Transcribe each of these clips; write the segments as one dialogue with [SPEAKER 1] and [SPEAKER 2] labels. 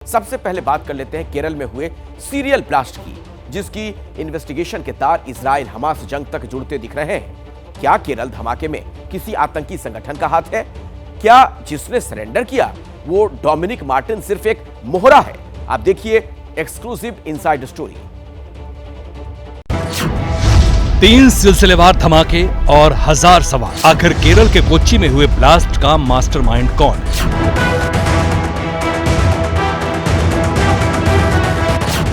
[SPEAKER 1] सबसे पहले बात कर लेते हैं केरल में हुए सीरियल ब्लास्ट की, जिसकी इन्वेस्टिगेशन के तार इजराइल हमास जंग तक जुड़ते दिख रहे हैं। क्या केरल धमाके में किसी आतंकी संगठन का हाथ है? क्या जिसने सरेंडर किया वो डोमिनिक मार्टिन सिर्फ एक मोहरा है? आप देखिए एक्सक्लूसिव इनसाइड स्टोरी।
[SPEAKER 2] 3 सिलसिलेवार धमाके और 1000 सवाल। आखिर केरल के कोच्चि में हुए ब्लास्ट का मास्टरमाइंड कौन है?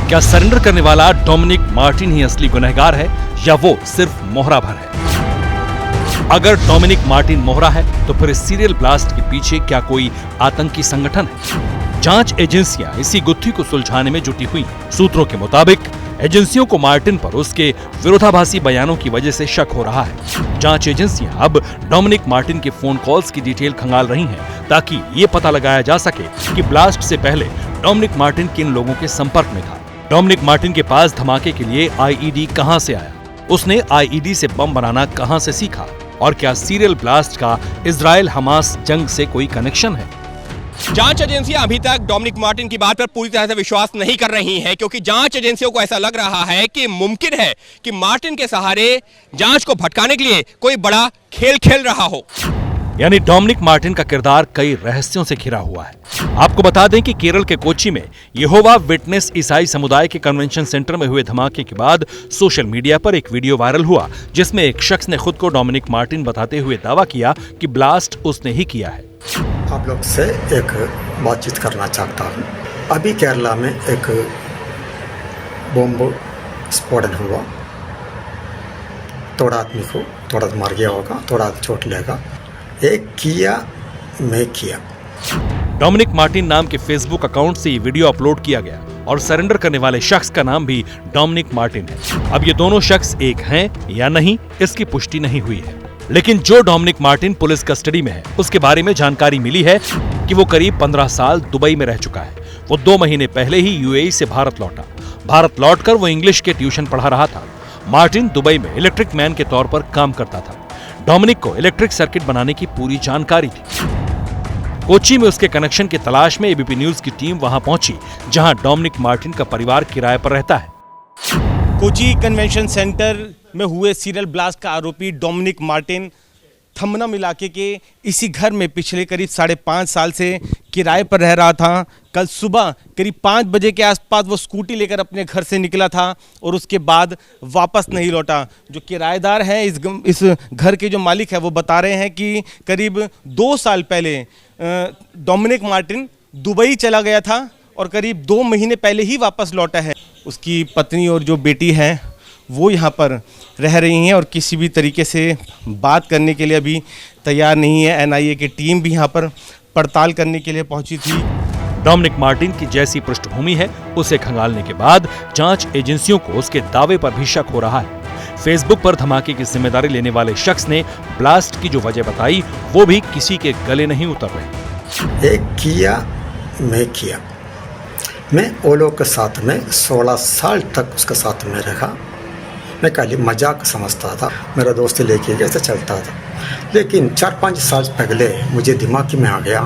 [SPEAKER 2] क्या सरेंडर करने वाला डोमिनिक मार्टिन ही असली गुनहगार है या वो सिर्फ मोहरा भर है? अगर डोमिनिक मार्टिन मोहरा है तो फिर इस सीरियल ब्लास्ट के पीछे क्या कोई आतंकी संगठन है? जांच एजेंसियां इसी गुत्थी को सुलझाने में जुटी हुई। सूत्रों के मुताबिक एजेंसियों को मार्टिन पर उसके विरोधाभासी बयानों की वजह से शक हो रहा है। जांच एजेंसियां अब डोमिनिक मार्टिन के फोन कॉल्स की डिटेल खंगाल रही हैं ताकि ये पता लगाया जा सके कि ब्लास्ट से पहले डोमिनिक मार्टिन किन लोगों के संपर्क में था। डोमिनिक मार्टिन के पास धमाके के लिए आईईडी कहां से आया? उसने आईईडी से बम बनाना कहां से सीखा? और क्या सीरियल ब्लास्ट का इजराइल हमास जंग से कोई कनेक्शन है?
[SPEAKER 3] जांच एजेंसियां अभी तक डोमिनिक मार्टिन की बात पर पूरी तरह से विश्वास नहीं कर रही हैं, क्योंकि जांच एजेंसियों को ऐसा लग रहा है कि मुमकिन है कि मार्टिन के सहारे जांच को भटकाने के लिए कोई बड़ा खेल खेल रहा हो।
[SPEAKER 2] यानी डोमिनिक मार्टिन का किरदार कई रहस्यों से घिरा हुआ है। आपको बता दें कि केरल के कोच्चि में यहोवा विटनेस ईसाई समुदाय के कन्वेंशन सेंटर में हुए धमाके के बाद सोशल मीडिया पर एक वीडियो वायरल हुआ, जिसमें एक शख्स ने खुद को डोमिनिक मार्टिन बताते हुए दावा किया कि ब्लास्ट उसने ही किया है।
[SPEAKER 4] आप लोग से एक बातचीत करना चाहता हूँ। अभी केरला में एक बम स्फोटन हुआ, थोड़ा आदमी को थोड़ा मर गया होगा, थोड़ा चोट लेगा। एक किया, मैं किया।
[SPEAKER 2] डोमिनिक मार्टिन नाम के फेसबुक अकाउंट से ये वीडियो अपलोड किया गया और सरेंडर करने वाले शख्स का नाम भी डोमिनिक मार्टिन है। अब ये दोनों शख्स एक हैं या नहीं, इसकी पुष्टि नहीं हुई है, लेकिन जो डोमिनिक मार्टिन पुलिस कस्टडी में है उसके बारे में जानकारी मिली है कि वो करीब 15 साल दुबई में रह चुका है। वो 2 महीने पहले ही यूएई से भारत लौटा। भारत लौटकर वो इंग्लिश के ट्यूशन पढ़ा रहा था। मार्टिन दुबई में इलेक्ट्रिक मैन के तौर पर काम करता था। डोमिनिक को इलेक्ट्रिक सर्किट बनाने की पूरी जानकारी थी। कोच्चि में उसके कनेक्शन की तलाश में एबीपी न्यूज की टीम वहां पहुंची, जहां डोमिनिक मार्टिन का परिवार किराए पर रहता है।
[SPEAKER 3] कोच्चि कन्वेंशन सेंटर में हुए सीरियल ब्लास्ट का आरोपी डोमिनिक मार्टिन थम्मनम इलाके के इसी घर में पिछले करीब 5.5 साल से किराए पर रह रहा था। कल सुबह करीब 5 बजे के आसपास वो स्कूटी लेकर अपने घर से निकला था और उसके बाद वापस नहीं लौटा। जो किराएदार हैं, इस घर के जो मालिक है, वो बता रहे हैं कि करीब 2 साल पहले डोमिनिक मार्टिन दुबई चला गया था और करीब 2 महीने पहले ही वापस लौटा है। उसकी पत्नी और जो बेटी है वो यहाँ पर रह रही हैं और किसी भी तरीके से बात करने के लिए अभी तैयार नहीं है। एनआईए की टीम भी यहाँ पर पड़ताल करने के लिए पहुंची थी।
[SPEAKER 2] डोमिनिक मार्टिन की जैसी पृष्ठभूमि है, उसे खंगालने के बाद जांच एजेंसियों को उसके दावे पर भी शक हो रहा है। फेसबुक पर धमाके की जिम्मेदारी लेने वाले शख्स ने ब्लास्ट की जो वजह बताई, वो भी किसी के गले नहीं उतर रही।
[SPEAKER 4] एक किया, मैं किया। मैं वो लोग के साथ में 16 साल तक उसके साथ में रहा। मैं खाली मजाक समझता था, मेरा दोस्त लेके कैसे चलता था। लेकिन 4-5 साल पहले मुझे दिमाग में आ गया,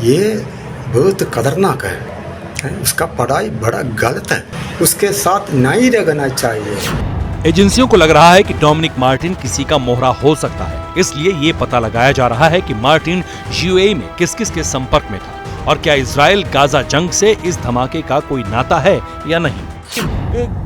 [SPEAKER 4] ये बहुत खतरनाक है, उसका पढ़ाई बड़ा गलत है, उसके साथ नहीं रहना चाहिए।
[SPEAKER 2] एजेंसियों को लग रहा है कि डोमिनिक मार्टिन किसी का मोहरा हो सकता है, इसलिए ये पता लगाया जा रहा है कि मार्टिन यूएई में किस किस के संपर्क में था और क्या इजराइल गाजा जंग से इस धमाके का कोई नाता है या नहीं।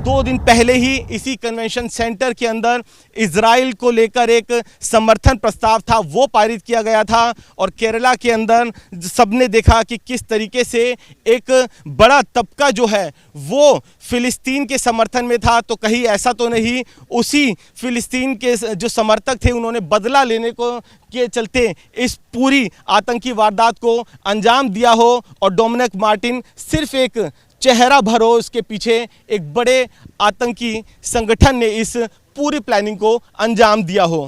[SPEAKER 3] 2 दिन पहले ही इसी कन्वेंशन सेंटर के अंदर इजराइल को लेकर एक समर्थन प्रस्ताव था, वो पारित किया गया था और केरला के अंदर सबने देखा कि किस तरीके से एक बड़ा तबका जो है वो फिलिस्तीन के समर्थन में था। तो कहीं ऐसा तो नहीं उसी फिलिस्तीन के जो समर्थक थे उन्होंने बदला लेने को के चलते इस पूरी आतंकी वारदात को अंजाम दिया हो और डोमिनिक मार्टिन सिर्फ एक चेहरा भर हो, इसके पीछे एक बड़े आतंकी संगठन ने इस पूरी प्लानिंग को अंजाम दिया हो।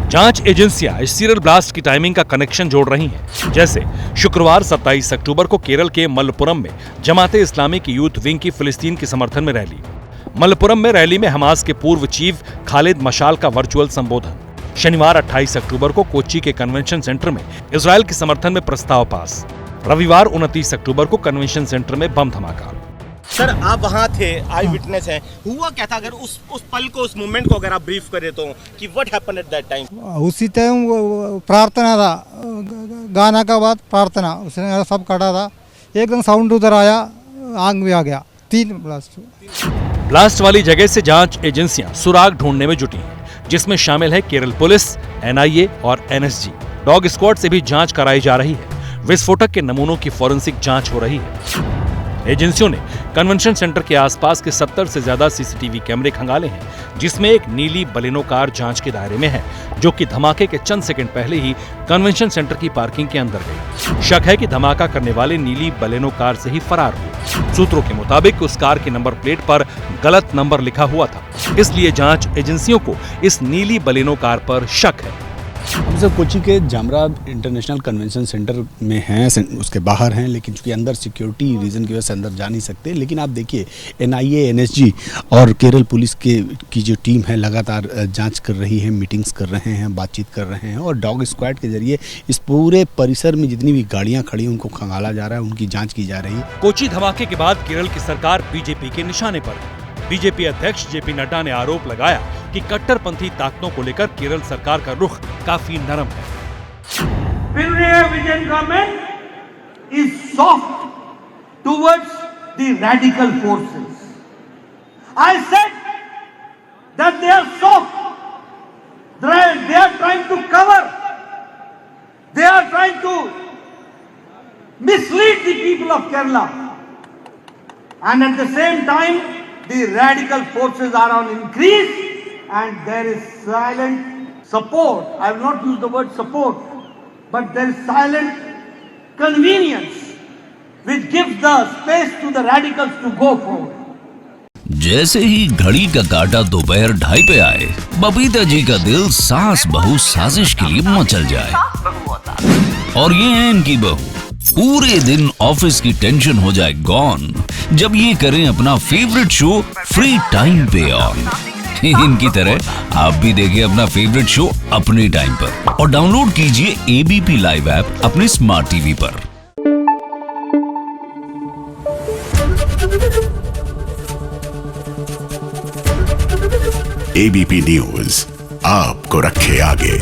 [SPEAKER 2] जांच एजेंसियां इस सीरियल ब्लास्ट की टाइमिंग का कनेक्शन जोड़ रही हैं। जैसे शुक्रवार 27 अक्टूबर को केरल के मलप्पुरम में जमाते इस्लामी की यूथ विंग की फिलिस्तीन के समर्थन में रैली। मलप्पुरम में रैली में हमास के पूर्व चीफ खालिद मशाल का वर्चुअल संबोधन। शनिवार 28 अक्टूबर को कोच्चि के कन्वेंशन सेंटर में इजराइल के समर्थन में प्रस्ताव पास। रविवार 29 अक्टूबर को कन्वेंशन सेंटर में बम धमाका।
[SPEAKER 3] सर आप वहाँ थे, आई विटनेस हैं, हुआ क्या था? अगर उस पल को, उस मोमेंट को अगर आप ब्रीफ करें तो कि what happened at that time?
[SPEAKER 5] उसी टाइम प्रार्थना था, गाना का बाद प्रार्थना, उसने सब काटा था, एकदम साउंड उधर आया, आग भी आ गया, 3
[SPEAKER 2] ब्लास्ट वाली जगह से जांच एजेंसियां सुराग ढूंढने में जुटी हैं, जिसमें शामिल है केरल पुलिस, एनआईए और एनएसजी। डॉग स्क्वाड से भी जांच कराई जा रही है। विस्फोटक के नमूनों की फॉरेंसिक जांच हो रही है। एजेंसियों ने कन्वेंशन सेंटर के आसपास के 70 से ज्यादा सीसीटीवी कैमरे खंगाले हैं, जिसमें एक नीली बलेनो कार जांच के दायरे में है, जो कि धमाके के चंद सेकंड पहले ही कन्वेंशन सेंटर की पार्किंग के अंदर गई। शक है कि धमाका करने वाले नीली बलेनो कार से ही फरार हुए। सूत्रों के मुताबिक उस कार के नंबर प्लेट पर गलत नंबर लिखा हुआ था, इसलिए जांच एजेंसियों को इस नीली बलेनो कार पर शक है।
[SPEAKER 6] हम सब कोची के जामरा इंटरनेशनल कन्वेंशन सेंटर में हैं, उसके बाहर हैं, लेकिन चूंकि अंदर सिक्योरिटी रीज़न की वजह से अंदर जा नहीं सकते। लेकिन आप देखिए, एनआईए, एनएसजी और केरल पुलिस की जो टीम है लगातार जांच कर रही है, मीटिंग्स कर रहे हैं, बातचीत कर रहे हैं, और डॉग स्क्वाड के जरिए इस पूरे परिसर में जितनी भी गाड़ियाँ खड़ी उनको खंगाला जा रहा है, उनकी जाँच की जा रही है।
[SPEAKER 2] कोची धमाके के बाद केरल की सरकार बीजेपी के निशाने पर है। बीजेपी अध्यक्ष जेपी नड्डा ने आरोप लगाया कि कट्टरपंथी ताकतों को लेकर केरल सरकार का रुख काफी नरम है।
[SPEAKER 7] Pinarayi Vijayan government is soft towards the radical forces. I said that they are soft. They are trying to cover. They are trying to mislead the people of Kerala. And at the same time, the radical forces are on increase, and there is silent support. I will not use the word support, but there is silent convenience which gives the space to the radicals to go forward.
[SPEAKER 8] जैसे ही घड़ी का काटा दोपहर 2:30 पे आए, बबीता जी का दिल सास बहू साजिश के लिए मचल जाए। और ये है इनकी बहू, पूरे दिन ऑफिस की टेंशन हो जाए गॉन जब ये करें अपना फेवरेट शो फ्री टाइम पे ऑन। इनकी तरह आप भी देखिए अपना फेवरेट शो अपने टाइम पर और डाउनलोड कीजिए एबीपी लाइव ऐप अपने स्मार्ट टीवी पर।
[SPEAKER 9] एबीपी न्यूज आपको रखे आगे।